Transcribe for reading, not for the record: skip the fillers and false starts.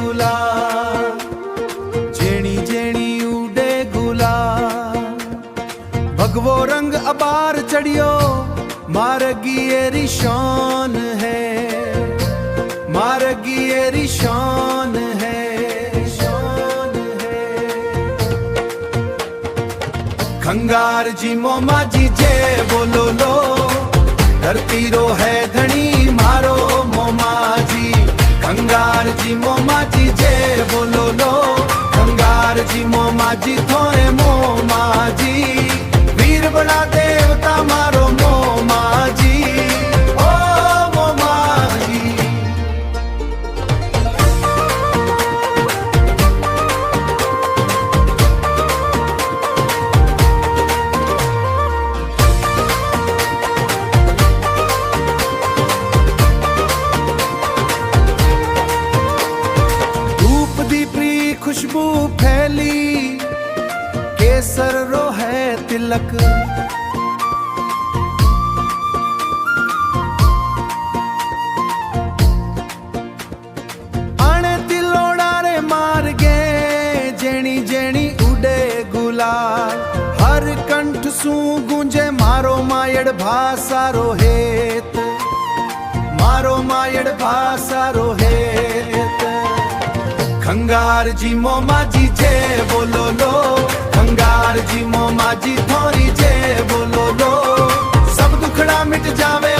गुलाल जेणी जेणी उडे गुलाल भगवो रंग अबार चढ़ियो मारगियेरी शान है मारगियेरी शान है खंगार जी मोमा जी जय बोलो लो धरती रो है धनी मारो मोमा जी खंगार जी मोमा जी जय बोलो लो खंगार जी मोमा जी थोड़े मोमा जी वीर बड़ा देवता मारो मोमा जी ओ मोमा जी खुशबू फैली केसर रो है तिलक आने तिलोड़ा रे मार गे जेणी जेणी उडे गुलाल हर कंठ सू गूंजे मारो मायड़ भासारो हेत मारो मायड़ भासारो हेत खंगार जी मोमा जी जय बोलो लो खंगार जी मोमा जी थोड़ी जय बोलो लो सब दुखड़ा मिट जावे